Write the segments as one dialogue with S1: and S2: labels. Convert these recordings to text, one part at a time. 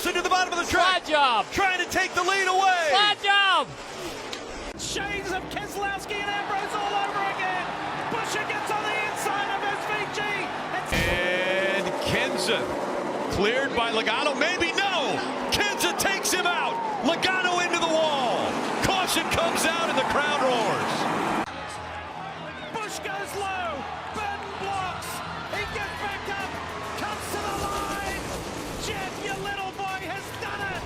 S1: Larson to the bottom of the track.
S2: Slide job.
S1: Trying to take the lead away.
S2: Slide job.
S3: Shades of Keselowski and Ambrose all over again. Buescher gets on the inside of SVG.
S1: And Kenza cleared by Logano. Maybe no. Kenza takes him out. Logano into the wall. Caution comes out and the crowd roars.
S3: Busch goes low. Burton blocks. He gets back up. Comes to the line. Jeff, your little boy, has done it.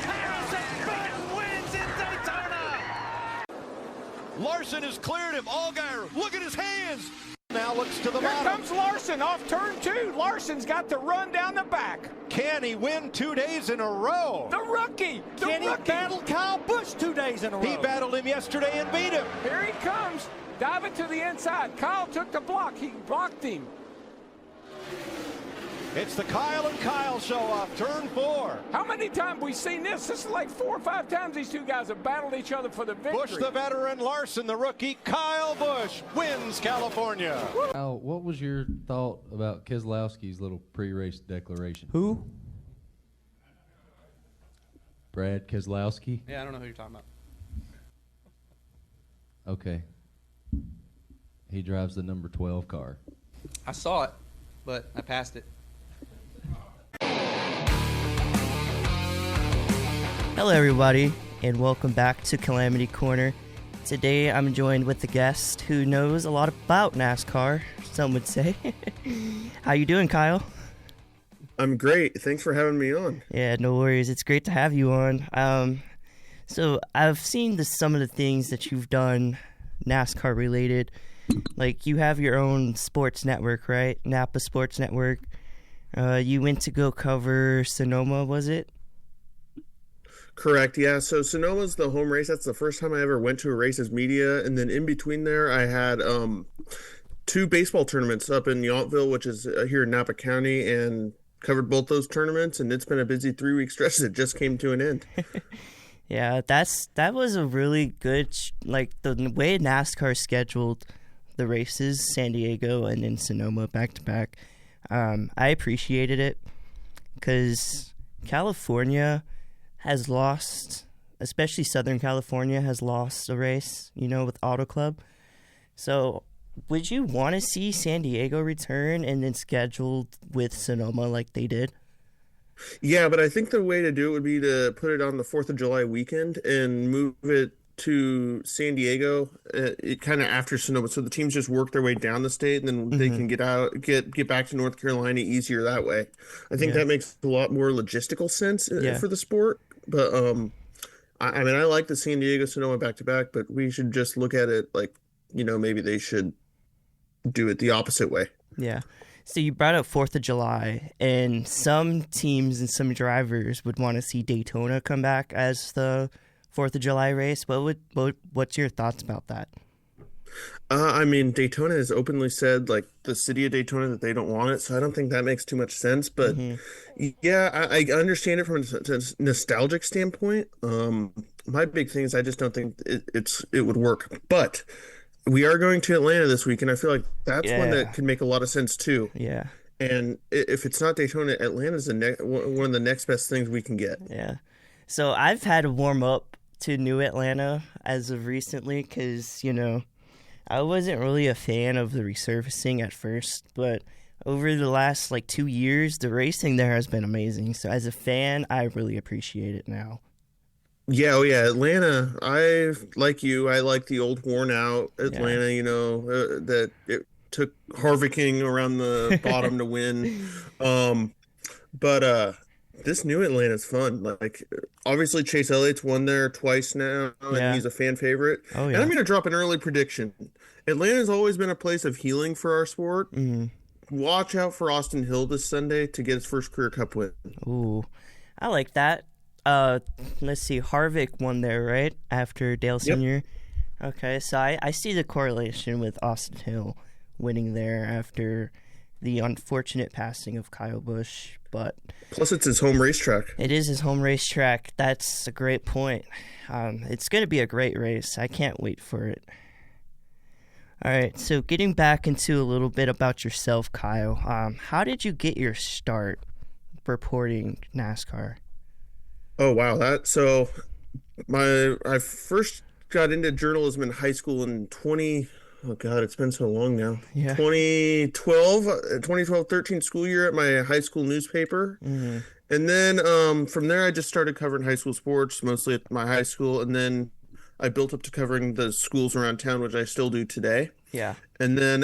S3: Harrison Burton wins in Daytona.
S1: Larson has cleared him. Allgaier, look at his hands. Now looks to the
S4: Here
S1: bottom.
S4: comes Larson off turn 2. Larson's got the run down the back.
S1: Can he win 2 days in a row?
S4: The rookie.
S5: Can he battle Kyle Busch 2 days in a row?
S1: He battled him yesterday and beat him.
S4: Here he comes. Diving to the inside. Kyle took the block. He blocked him.
S1: It's the Kyle and Kyle show off, turn 4.
S4: How many times we seen this? This is like 4 or 5 times these two guys have battled each other for the victory.
S1: Busch the veteran, Larson the rookie. Kyle Busch wins California.
S6: Al, what was your thought about Keselowski's little pre-race declaration?
S5: Who?
S6: Brad Keselowski?
S7: Yeah, I don't know who you're talking about.
S6: Okay. He drives the number 12 car.
S7: I saw it, but I passed it.
S8: Hello everybody, and welcome back to Calamity Corner. Today I'm joined with a guest who knows a lot about NASCAR, some would say. How you doing, Kyle?
S9: I'm great. Thanks for having me on.
S8: Yeah, no worries. It's great to have you on. So I've seen some of the things that you've done NASCAR related. Like you have your own sports network, right? Napa Sports Network. You went to go cover Sonoma, was it?
S9: Correct, yeah. So Sonoma's the home race. That's the first time I ever went to a race as media. And then in between there, I had 2 baseball tournaments up in Yountville, which is here in Napa County, and covered both those tournaments. And it's been a busy 3-week stretch that just came to an end.
S8: Yeah, that was a really good, like the way NASCAR scheduled the races, San Diego and then Sonoma back to back. I appreciated it because California has lost, especially Southern California has lost a race, with Auto Club. So would you want to see San Diego return and then scheduled with Sonoma like they did?
S9: Yeah, but I think the way to do it would be to put it on the 4th of July weekend and move it to San Diego kind of after Sonoma, so the teams just work their way down the state, and then they can get back to North Carolina easier that way. I think that makes a lot more logistical sense for the sport. But I mean, I like the San Diego Sonoma back to back, but we should just look at it like maybe they should do it the opposite way.
S8: Yeah. So you brought up 4th of July, and some teams and some drivers would want to see Daytona come back as the 4th of July race. What's your thoughts about that?
S9: I mean, Daytona has openly said, like, the city of Daytona, that they don't want it, so I don't think that makes too much sense. But, yeah, I understand it from a nostalgic standpoint. My big thing is I just don't think it would work. But we are going to Atlanta this week, and I feel like that's one that could make a lot of sense, too.
S8: Yeah.
S9: And if it's not Daytona, Atlanta's one of the next best things we can get.
S8: Yeah. So I've had to warm up to New Atlanta as of recently because, I wasn't really a fan of the resurfacing at first, but over the last 2 years, the racing there has been amazing. So as a fan, I really appreciate it now.
S9: Yeah, Atlanta, I like the old worn out Atlanta, that it took Harvicking around the bottom to win. But this new Atlanta's fun. Like, obviously Chase Elliott's won there twice now, and he's a fan favorite.
S8: Oh, yeah.
S9: And I'm going to drop an early prediction. Atlanta's always been a place of healing for our sport. Watch out for Austin Hill this Sunday to get his first career cup win.
S8: Ooh, I like that. Let's see, Harvick won there, right? After Dale Sr.? Okay, so I see the correlation with Austin Hill winning there after the unfortunate passing of Kyle Busch, but
S9: plus it's his home racetrack.
S8: It is his home racetrack. That's a great point. It's going to be a great race. I can't wait for it. All right, so getting back into a little bit about yourself, Kyle. How did you get your start reporting NASCAR?
S9: Oh wow, I first got into journalism in high school in 20 oh god, it's been so long now.
S8: Yeah.
S9: 2013 school year at my high school newspaper. And then from there I just started covering high school sports, mostly at my high school, and then I built up to covering the schools around town, which I still do today.
S8: Yeah.
S9: And then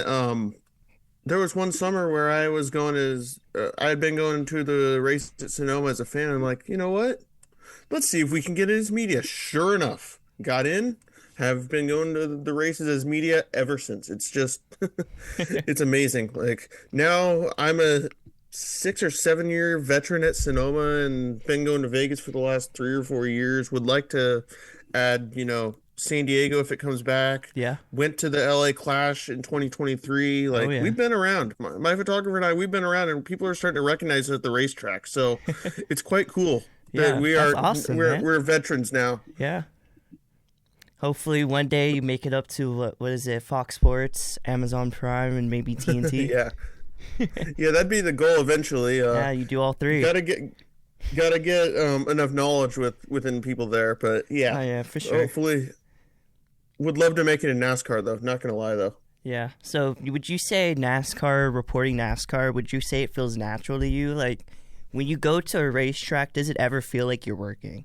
S9: there was one summer where I was I had been going to the race at Sonoma as a fan. I'm like, you know what? Let's see if we can get in as media. Sure enough, got in, have been going to the races as media ever since. It's just, it's amazing. Like now I'm a 6 or 7 year veteran at Sonoma and been going to Vegas for the last 3 or 4 years. Would like to add, San Diego if it comes back.
S8: Yeah.
S9: Went to the LA Clash in 2023. Like we've been around. My photographer and I, we've been around, and people are starting to recognize us at the racetrack. So it's quite cool.
S8: Yeah,
S9: we
S8: that's
S9: are
S8: awesome, man.
S9: we're veterans now.
S8: Yeah. Hopefully one day you make it up to what is it, Fox Sports, Amazon Prime, and maybe TNT.
S9: Yeah. Yeah, that'd be the goal eventually.
S8: Yeah, you do all three.
S9: Gotta get enough knowledge within people there, but yeah.
S8: Oh, yeah, for sure.
S9: Hopefully, would love to make it in NASCAR though. Not gonna lie though.
S8: Yeah. So would you say reporting NASCAR, would you say it feels natural to you? Like when you go to a racetrack, does it ever feel like you're working?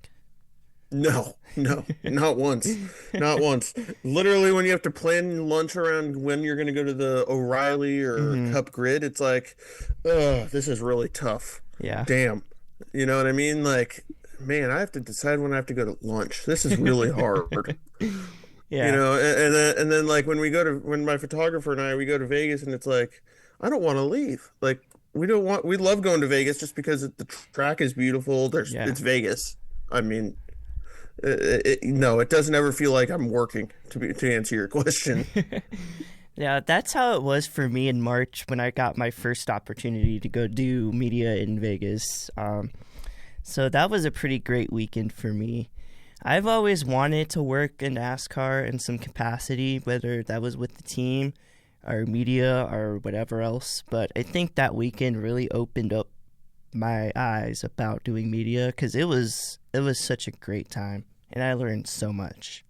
S9: No, not once. Not once. Literally, when you have to plan lunch around when you're going to go to the O'Reilly or Cup Grid, it's like, this is really tough.
S8: Yeah.
S9: Damn. You know what I mean? Like, man, I have to decide when I have to go to lunch. This is really hard.
S8: Yeah.
S9: And then like when my photographer and we go to Vegas, and it's like, I don't want to leave. Like, we love going to Vegas just because the track is beautiful. It's Vegas. I mean, no, it doesn't ever feel like I'm working, to answer your question.
S8: Yeah, that's how it was for me in March when I got my first opportunity to go do media in Vegas. So that was a pretty great weekend for me. I've always wanted to work in NASCAR in some capacity, whether that was with the team or media or whatever else. But I think that weekend really opened up my eyes about doing media because it was such a great time and I learned so much.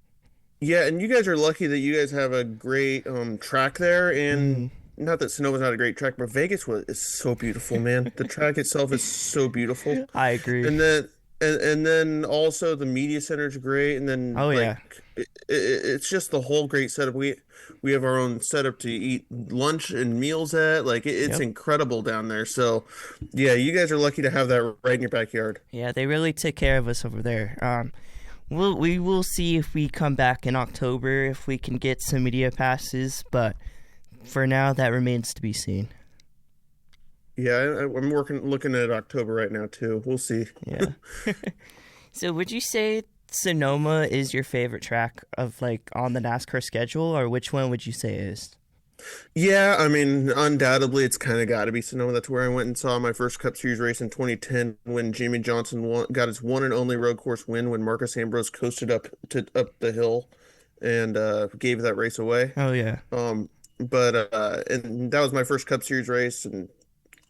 S9: Yeah, and you guys are lucky that you guys have a great track there, and not that Sonoma's not a great track, but Vegas is so beautiful, man. The track itself is so beautiful.
S8: I agree.
S9: And then also the media center is great, and then it's just the whole great setup. We have our own setup to eat lunch and meals at. Like it's incredible down there. So yeah, you guys are lucky to have that right in your backyard.
S8: Yeah, they really took care of us over there. We will see if we come back in October, if we can get some media passes, but for now, that remains to be seen.
S9: Yeah, I'm looking at October right now, too. We'll see.
S8: Yeah. So would you say Sonoma is your favorite track of on the NASCAR schedule, or which one would you say is?
S9: Yeah, I mean, undoubtedly, it's kind of got to be Sonoma. That's where I went and saw my first Cup Series race in 2010 when Jimmy Johnson got his one and only road course win when Marcus Ambrose coasted up the hill and gave that race away.
S8: Oh yeah.
S9: And that was my first Cup Series race, and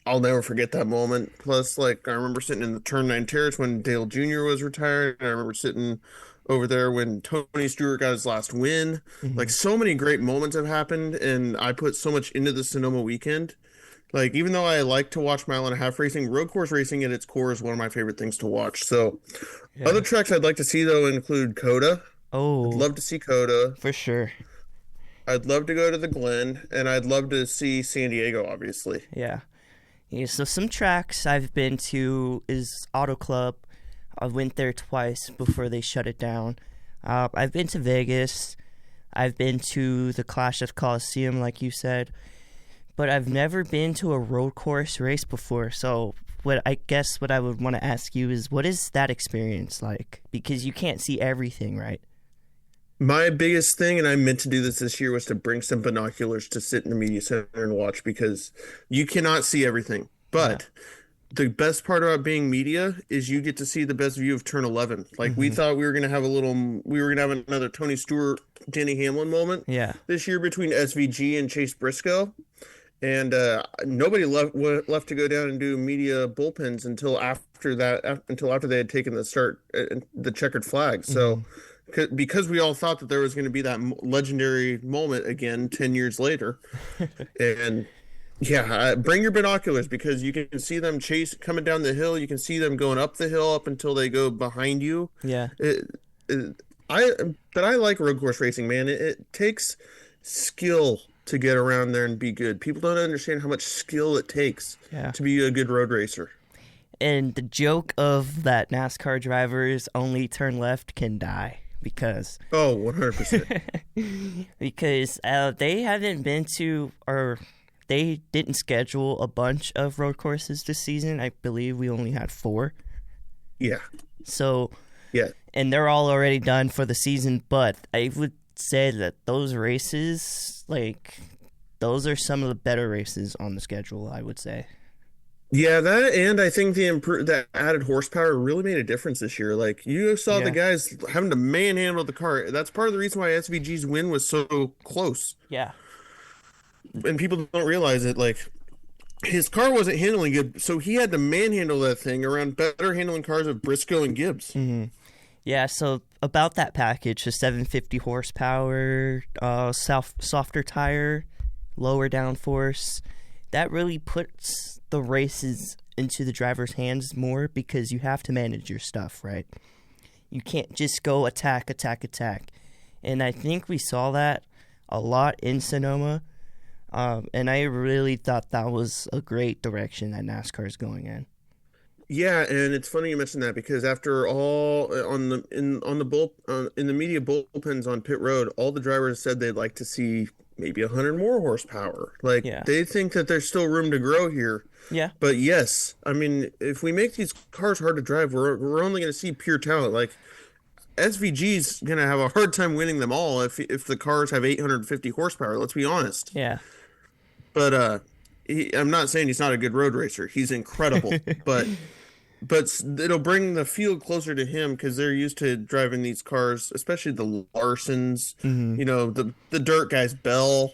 S9: I'll never forget that moment. Plus, I remember sitting in the Turn 9 terrace when Dale Jr. was retired. I remember sitting over there when Tony Stewart got his last win. So many great moments have happened, and I put so much into the Sonoma weekend. Even though I like to watch mile and a half racing, road course racing at its core is one of my favorite things to watch. So other tracks I'd like to see, though, include Coda.
S8: Oh,
S9: I'd love to see Coda.
S8: For sure.
S9: I'd love to go to the Glen, and I'd love to see San Diego, obviously.
S8: Yeah, so some tracks I've been to is Auto Club. I went there twice before they shut it down. I've been to Vegas. I've been to the Clash at Coliseum, like you said. But I've never been to a road course race before. So what I would want to ask you is, what is that experience like? Because you can't see everything, right?
S9: My biggest thing, and I meant to do this year, was to bring some binoculars to sit in the media center and watch, because you cannot see everything. But the best part about being media is you get to see the best view of turn 11. We thought we were going to have another Tony Stewart, Denny Hamlin moment this year between SVG and Chase Briscoe. and nobody left to go down and do media bullpens until after they had taken the checkered flag. So because we all thought that there was going to be that legendary moment again 10 years later, and yeah, bring your binoculars because you can see them coming down the hill. You can see them going up the hill up until they go behind you.
S8: Yeah.
S9: But I like road course racing, man. It takes skill to get around there and be good. People don't understand how much skill it takes to be a good road racer.
S8: And the joke of that NASCAR drivers only turn left can die because
S9: 100%.
S8: because they haven't been to, or they didn't schedule a bunch of road courses this season. I believe we only had 4.
S9: Yeah.
S8: So
S9: yeah.
S8: And they're all already done for the season, but I would say that those races, those are some of the better races on the schedule, I would say.
S9: Yeah, that, and I think that added horsepower really made a difference this year. Like, you saw the guys having to manhandle the car. That's part of the reason why SVG's win was so close.
S8: Yeah.
S9: And people don't realize it, his car wasn't handling good, so he had to manhandle that thing around better handling cars of Briscoe and Gibbs.
S8: Mm-hmm. Yeah, so about that package, the 750 horsepower, softer tire, lower downforce, that really puts the races into the driver's hands more because you have to manage your stuff, right? You can't just go attack. And I think we saw that a lot in Sonoma, and I really thought that was a great direction that NASCAR is going in.
S9: Yeah, and it's funny you mentioned that because after all in the media bullpens on pit road, all the drivers said they'd like to see maybe 100 more horsepower. They think that there's still room to grow here.
S8: Yeah.
S9: But yes, I mean, if we make these cars hard to drive, we're only going to see pure talent. SVG's going to have a hard time winning them all if the cars have 850 horsepower. Let's be honest.
S8: Yeah.
S9: But I'm not saying he's not a good road racer. He's incredible, but it'll bring the field closer to him because they're used to driving these cars, especially the Larsons, the dirt guys, Bell,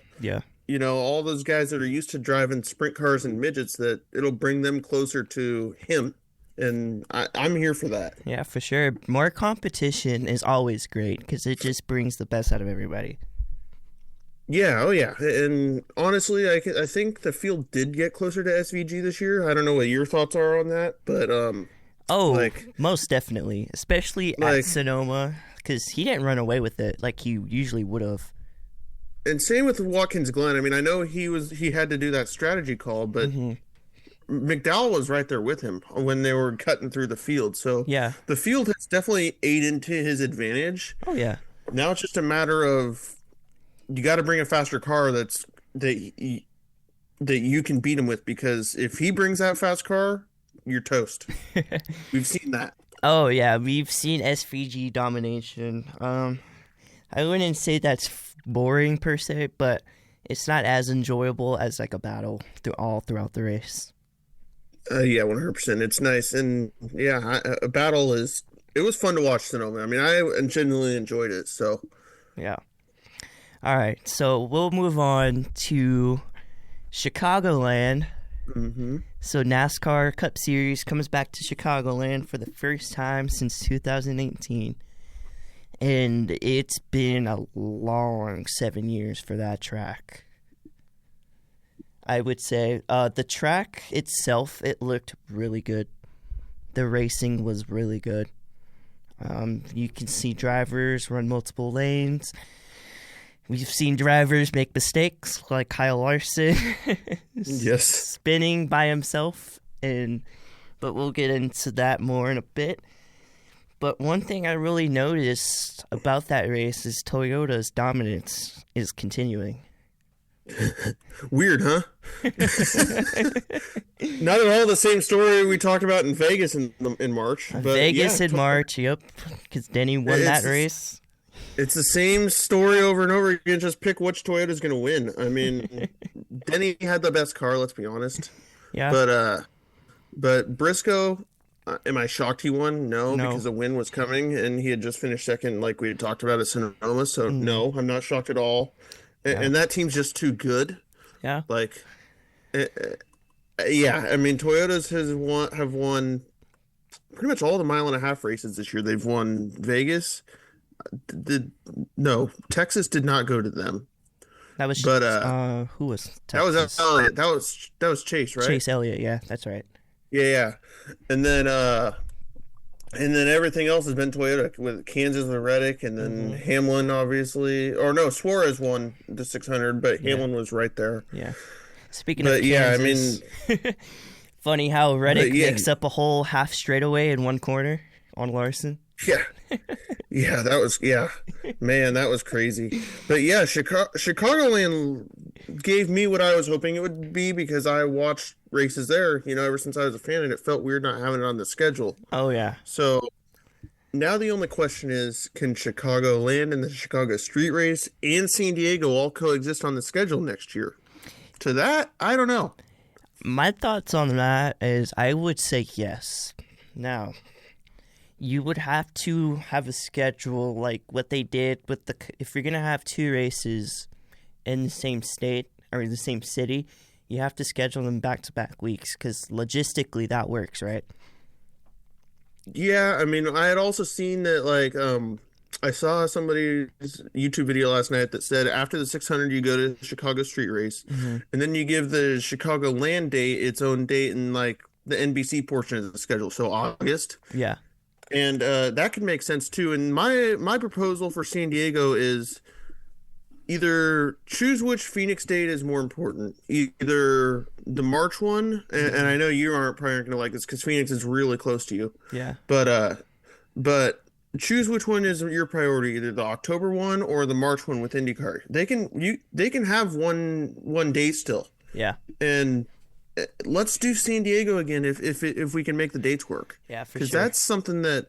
S9: all those guys that are used to driving sprint cars and midgets, that it'll bring them closer to him. And I'm here for that. Yeah,
S8: for sure. More competition is always great because it just brings the best out of everybody.
S9: Yeah, oh yeah. And honestly, I think the field did get closer to SVG this year. I don't know what your thoughts are on that, but
S8: most definitely, especially at Sonoma, because he didn't run away with it like he usually would have.
S9: And same with Watkins Glen. I mean, I know he had to do that strategy call, but McDowell was right there with him when they were cutting through the field. So the field has definitely ate into his advantage.
S8: Oh yeah.
S9: Now it's just a matter of you got to bring a faster car that you can beat him with, because if he brings that fast car, you're toast. We've seen that.
S8: Oh yeah, we've seen SVG domination. I wouldn't say that's boring per se, but it's not as enjoyable as a battle throughout the race.
S9: Yeah, 100%. It's nice, and a battle is. It was fun to watch Sonoma. I mean, I genuinely enjoyed it. So
S8: yeah. All right, so we'll move on to Chicagoland.
S9: Mm-hmm.
S8: So NASCAR Cup Series comes back to Chicagoland for the first time since 2018. And it's been a long 7 years for that track. I would say the track itself, it looked really good. The racing was really good. You can see drivers run multiple lanes. We've seen drivers make mistakes like Kyle Larson, spinning by himself, but we'll get into that more in a bit. But one thing I really noticed about that race is Toyota's dominance is continuing.
S9: Weird, huh? Not at all the same story we talked about in Vegas in March. But
S8: Vegas in March, yep, because Denny won that race.
S9: It's the same story over and over again. Just pick which Toyota's going to win. I mean, Denny had the best car. Let's be honest.
S8: Yeah.
S9: But Briscoe, am I shocked he won? No, because the win was coming, and he had just finished second, like we had talked about at Sonoma. So no, I'm not shocked at all. And that team's just too good.
S8: Yeah.
S9: Yeah, I mean, Toyotas have won pretty much all the mile-and-a-half races this year. They've won Vegas. Texas did not go to them.
S8: That was
S9: But
S8: who was
S9: that
S8: Texas?
S9: was Elliott. That was Chase, right?
S8: Chase Elliott. Yeah, that's right.
S9: Yeah. And then everything else has been Toyota with Kansas with Reddick, and then Hamlin, obviously. Or no, Suarez won the 600, but Hamlin was right there.
S8: Yeah. Speaking of Kansas,
S9: yeah, I mean,
S8: funny how Reddick makes up a whole half straightaway in one corner on Larson.
S9: Yeah. Yeah, man, that was crazy. But yeah, Chicagoland gave me what I was hoping it would be, because I watched races there, ever since I was a fan, and it felt weird not having it on the schedule.
S8: Oh, yeah.
S9: So now the only question is, can Chicagoland and the Chicago Street Race and San Diego all coexist on the schedule next year? To that, I don't know.
S8: My thoughts on that is I would say yes. Now, you would have to have a schedule like what they did with if you're going to have two races in the same state or the same city, you have to schedule them back-to-back weeks, because logistically that works, right?
S9: Yeah, I mean, I had also seen that, I saw somebody's YouTube video last night that said after the 600 you go to the Chicago Street Race, and then you give the Chicagoland date its own date in the NBC portion of the schedule, so August.
S8: Yeah.
S9: And that could make sense too. And my proposal for San Diego is either choose which Phoenix date is more important. Either the March one, and I know you probably aren't going to like this because Phoenix is really close to you.
S8: Yeah.
S9: But choose which one is your priority, either the October one or the March one with IndyCar. They can have one date still.
S8: Yeah.
S9: And let's do San Diego again if we can make the dates work.
S8: Yeah, for sure.
S9: Because that's something that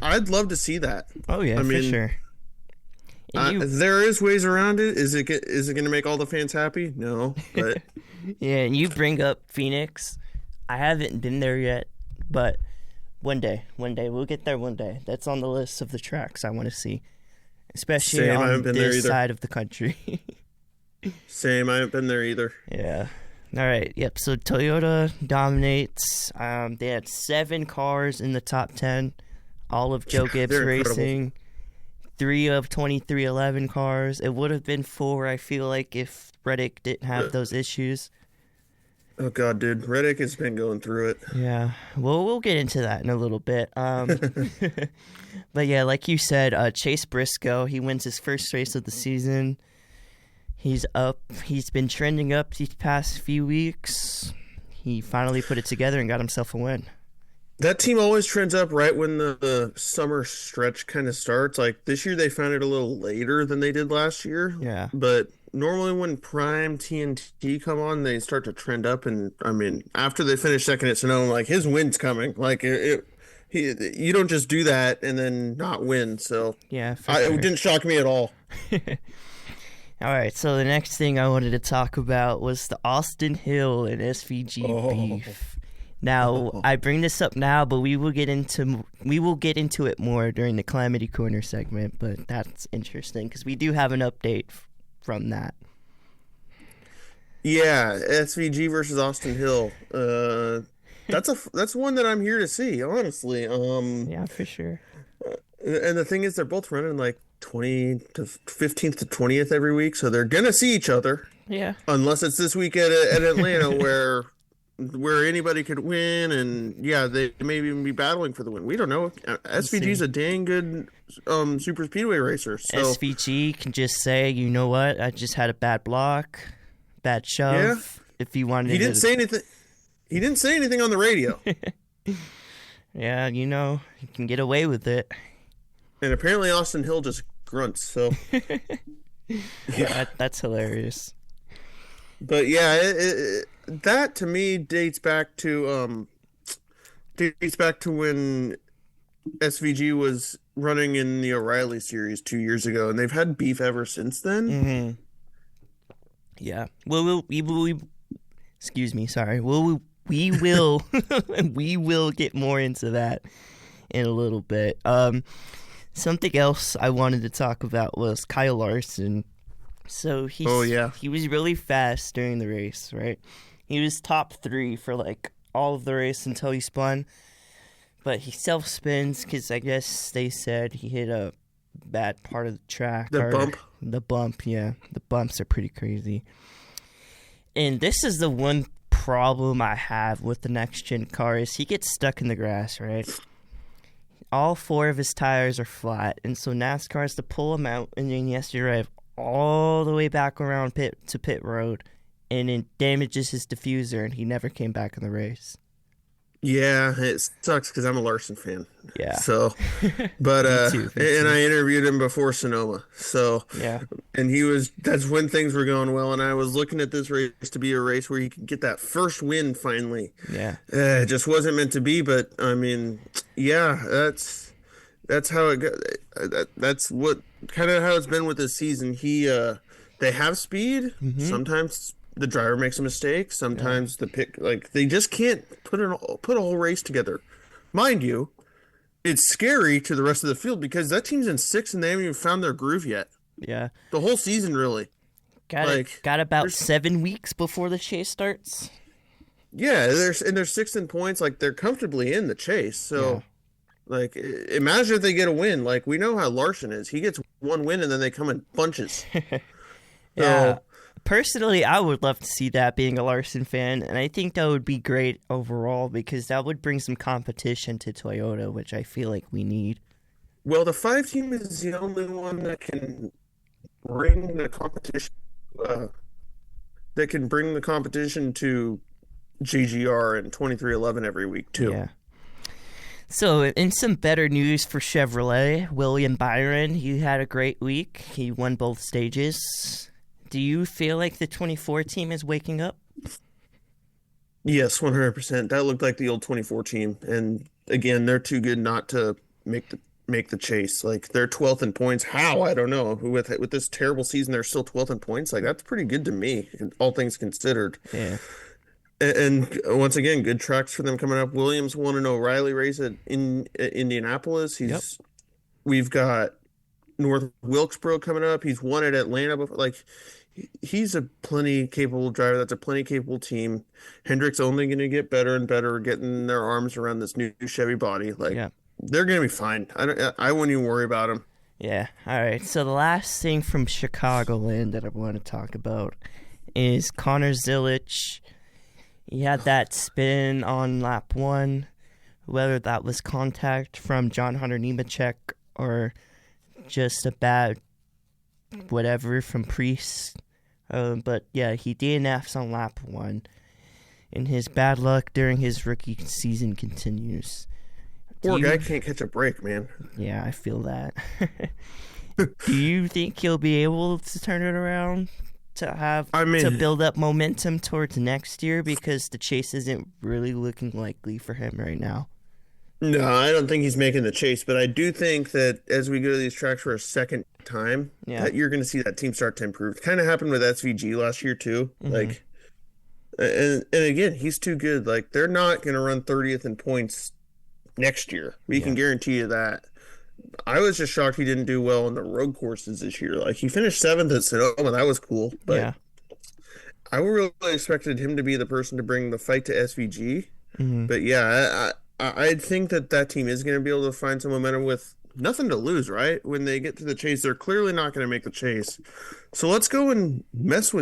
S9: I'd love to see that.
S8: Oh yeah, for sure.
S9: There is ways around it. Is it going to make all the fans happy? No, but
S8: yeah. And you bring up Phoenix. I haven't been there yet, but one day we'll get there. One day, that's on the list of the tracks I want to see, especially on this side of the country.
S9: Same, I haven't been there either.
S8: Yeah. All right. Yep. So Toyota dominates. They had 7 cars in the top 10. All of Joe Gibbs Racing. 3 of 2311 cars. It would have been 4, I feel like, if Reddick didn't have those issues.
S9: Oh God, dude, Reddick has been going through it.
S8: Yeah. Well, we'll get into that in a little bit. But yeah, like you said, Chase Briscoe, he wins his first race of the season. He's up. He's been trending up these past few weeks. He finally put it together and got himself a win.
S9: That team always trends up right when the summer stretch kind of starts. Like this year, they found it a little later than they did last year.
S8: Yeah.
S9: But normally when Prime TNT come on, they start to trend up. And I mean, after they finish second at Sonoma, like his win's coming. Like you don't just do that and then not win. So
S8: yeah,
S9: it didn't shock me at all.
S8: All right, so the next thing I wanted to talk about was the Austin Hill and SVG beef. Now, I bring this up now, but we will get into it more during the Calamity Corner segment, but that's interesting because we do have an update from that. Yeah,
S9: SVG versus Austin Hill. That's one that I'm here to see, honestly.
S8: Yeah, for sure.
S9: And the thing is, they're both running like 20 to 15th to 20th every week, so they're gonna see each other.
S8: Yeah.
S9: Unless it's this week at Atlanta where anybody could win, and yeah, they may even be battling for the win. We don't know. SVG's a dang good super speedway racer. So.
S8: SVG can just say, you know what, I just had a bad block, bad shove.
S9: Yeah.
S8: If he wanted,
S9: he didn't say anything. He didn't say anything on the radio.
S8: Yeah, you can get away with it.
S9: And apparently Austin Hill just grunts, so
S8: yeah, that's hilarious.
S9: But yeah, that to me dates back to when SVG was running in the O'Reilly series 2 years ago, and they've had beef ever since then.
S8: Mm-hmm. Yeah. Well, excuse me. Sorry. We will get more into that in a little bit. Something else I wanted to talk about was Kyle Larson. So he was really fast during the race, right? He was top 3 for like all of the race until he spun. But he self-spins because I guess they said he hit a bad part of the track.
S9: The bump?
S8: The bump, yeah. The bumps are pretty crazy. And this is the one problem I have with the next-gen car is he gets stuck in the grass, right? All 4 of his tires are flat, and so NASCAR has to pull him out, and then he has to drive all the way back around pit road, and it damages his diffuser, and he never came back in the race.
S9: Yeah, it sucks because I'm a Larson fan.
S8: Yeah.
S9: So, but
S8: Me too.
S9: and I interviewed him before Sonoma. So
S8: Yeah.
S9: and that's when things were going well. And I was looking at this race to be a race where he could get that first win finally.
S8: Yeah.
S9: It just wasn't meant to be. But I mean, yeah, that's how it got. That's what kind of how it's been with this season. They have speed.
S8: Mm-hmm.
S9: Sometimes the driver makes a mistake. Sometimes they just can't put a whole race together. Mind you, it's scary to the rest of the field because that team's in 6th and they haven't even found their groove yet.
S8: Yeah.
S9: The whole season, really.
S8: Got about 7 weeks before the chase starts.
S9: Yeah, they're 6th in points. Like, they're comfortably in the chase. So, like, imagine if they get a win. Like, we know how Larson is. He gets one win and then they come in bunches.
S8: Yeah. Personally, I would love to see that being a Larson fan, and I think that would be great overall because that would bring some competition to Toyota, which I feel like we need.
S9: Well, the 5 team is the only one that can bring the competition. To GGR and 2311 every week too.
S8: Yeah. So, in some better news for Chevrolet, William Byron, he had a great week. He won both stages. Do you feel like the 24 team is waking up?
S9: Yes, 100%. That looked like the old 24 team, and again, they're too good not to make the chase. Like, they're 12th in points. How? I don't know. With this terrible season, they're still 12th in points. Like, that's pretty good to me, all things considered.
S8: Yeah.
S9: And once again, good tracks for them coming up. Williams won an O'Reilly race in Indianapolis. We've got North Wilkesboro coming up. He's won at Atlanta before. Like, he's a plenty capable driver. That's a plenty capable team. Hendrick's only going to get better and better, getting their arms around this new Chevy body. Like, they're going to be fine. I wouldn't even worry about them.
S8: Yeah. All right. So the last thing from Chicagoland that I want to talk about is Connor Zilisch. He had that spin on lap 1, whether that was contact from John Hunter Nemechek or just a bad whatever from Priest. But yeah, he DNFs on lap 1. And his bad luck during his rookie season continues.
S9: Poor guy can't catch a break, man.
S8: Yeah, I feel that. Do you think he'll be able to turn it around to build up momentum towards next year? Because the chase isn't really looking likely for him right now.
S9: No, I don't think he's making the chase, but I do think that as we go to these tracks for a second time, that you're going to see that team start to improve. It kind of happened with SVG last year too. Mm-hmm. Like, and again, he's too good. Like, they're not going to run 30th in points next year. We can guarantee you that. I was just shocked he didn't do well on the road courses this year. Like, he finished 7th at Sonoma. That was cool. But I really expected him to be the person to bring the fight to SVG. Mm-hmm. But yeah, I think that team is going to be able to find some momentum with nothing to lose, right? When they get to the chase, they're clearly not going to make the chase. So let's go and let's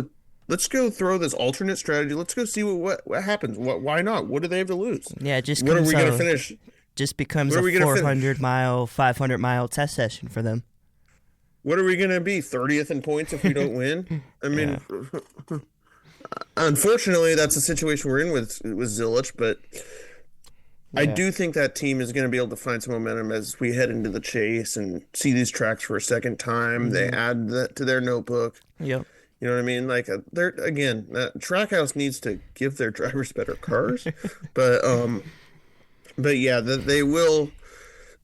S9: go throw this alternate strategy. Let's go see what happens. Why not? What do they have to lose?
S8: Yeah, just
S9: when are we going to finish?
S8: Just becomes a 400-mile, 500-mile test session for them.
S9: What are we going to be, 30th in points if we don't win? I mean, unfortunately, that's the situation we're in with Zilisch, but I do think that team is going to be able to find some momentum as we head into the chase and see these tracks for a second time. Mm-hmm. They add that to their notebook.
S8: Yep.
S9: You know what I mean? Like, Trackhouse needs to give their drivers better cars, But yeah, they will.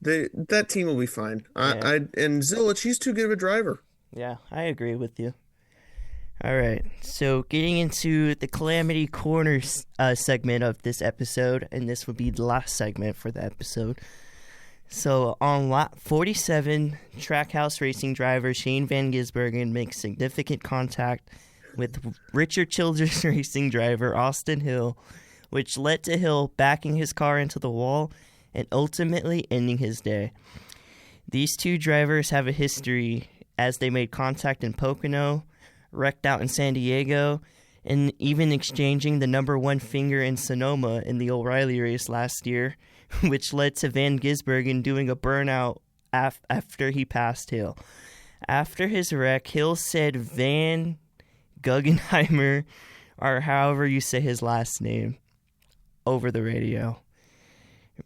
S9: That team will be fine. And Zilisch, he's too good of a driver.
S8: Yeah, I agree with you. All right, so getting into the Calamity Corner segment of this episode, and this will be the last segment for the episode. So on lap 47, Trackhouse Racing driver Shane van Gisbergen makes significant contact with Richard Childress Racing driver Austin Hill, which led to Hill backing his car into the wall and ultimately ending his day. These two drivers have a history as they made contact in Pocono, wrecked out in San Diego, and even exchanging the number one finger in Sonoma in the O'Reilly race last year, which led to Van Gisbergen doing a burnout after he passed Hill. After his wreck, Hill said Van Guggenheimer, or however you say his last name, over the radio.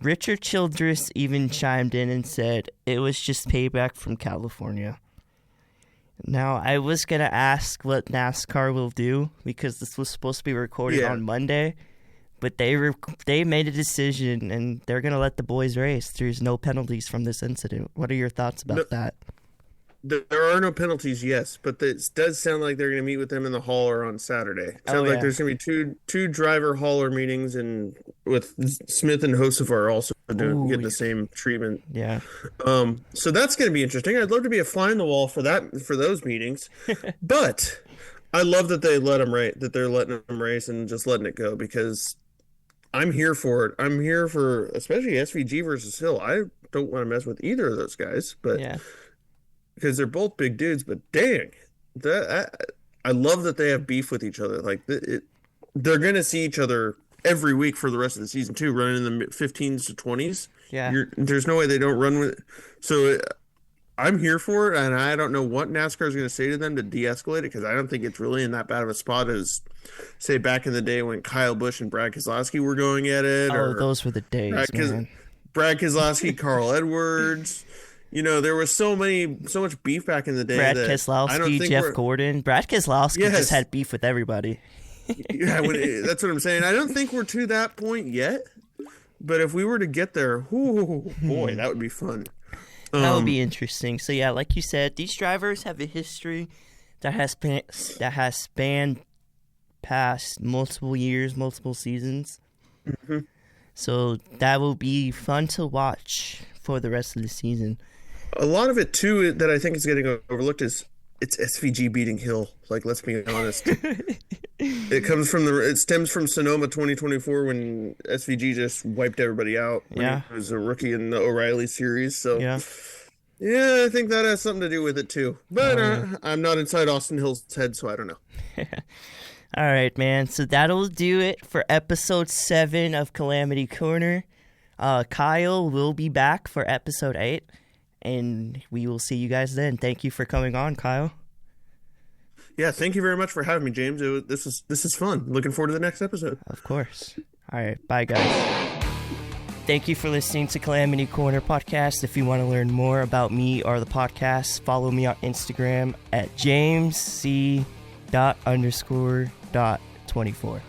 S8: Richard Childress even chimed in and said it was just payback from California. Now, I was going to ask what NASCAR will do because this was supposed to be recorded on Monday, but they made a decision and they're going to let the boys race. There's no penalties from this incident. What are your thoughts about that?
S9: There are no penalties, yes, but it does sound like they're going to meet with them in the hauler on Saturday. Sounds like there's going to be two driver hauler meetings, and with Smith and Hocevar also getting the same treatment.
S8: Yeah.
S9: So that's going to be interesting. I'd love to be a fly on the wall for those meetings, but I love that they let them that they're letting them race and just letting it go, because I'm here for it. I'm here for especially SVG versus Hill. I don't want to mess with either of those guys, but because they're both big dudes. But dang, I love that they have beef with each other. Like they're going to see each other every week for the rest of the season too, running in the 15s to 20s.
S8: Yeah,
S9: there's no way they don't run with it. So I'm here for it, and I don't know what NASCAR is going to say to them to de-escalate it, because I don't think it's really in that bad of a spot as, say, back in the day when Kyle Busch and Brad Keselowski were going at it.
S8: Oh, those were the days, man.
S9: Brad Keselowski, Carl Edwards. You know, there was so much beef back in the day.
S8: Brad Keselowski, Jeff Gordon. Brad Keselowski just had beef with everybody.
S9: Yeah, that's what I'm saying. I don't think we're to that point yet, but if we were to get there, boy, that would be fun.
S8: That would be interesting. So yeah, like you said, these drivers have a history that has spanned past multiple years, multiple seasons.
S9: Mm-hmm.
S8: So that will be fun to watch for the rest of the season.
S9: A lot of it too that I think is getting overlooked is it's SVG beating Hill. Like, let's be honest. It stems from Sonoma 2024 when SVG just wiped everybody out when he was a rookie in the O'Reilly series. So yeah, I think that has something to do with it too. But I'm not inside Austin Hill's head, so I don't know.
S8: All right, man. So that'll do it for episode 7 of Calamity Corner. Kyle will be back for episode 8, and we will see you guys then. Thank you for coming on, Kyle.
S9: Yeah, thank you very much for having me, James. This is fun. Looking forward to the next episode.
S8: Of course. All right, bye, guys. Thank you for listening to Calamity Corner podcast. If you want to learn more about me or the podcast, follow me on Instagram at jamesc._.24.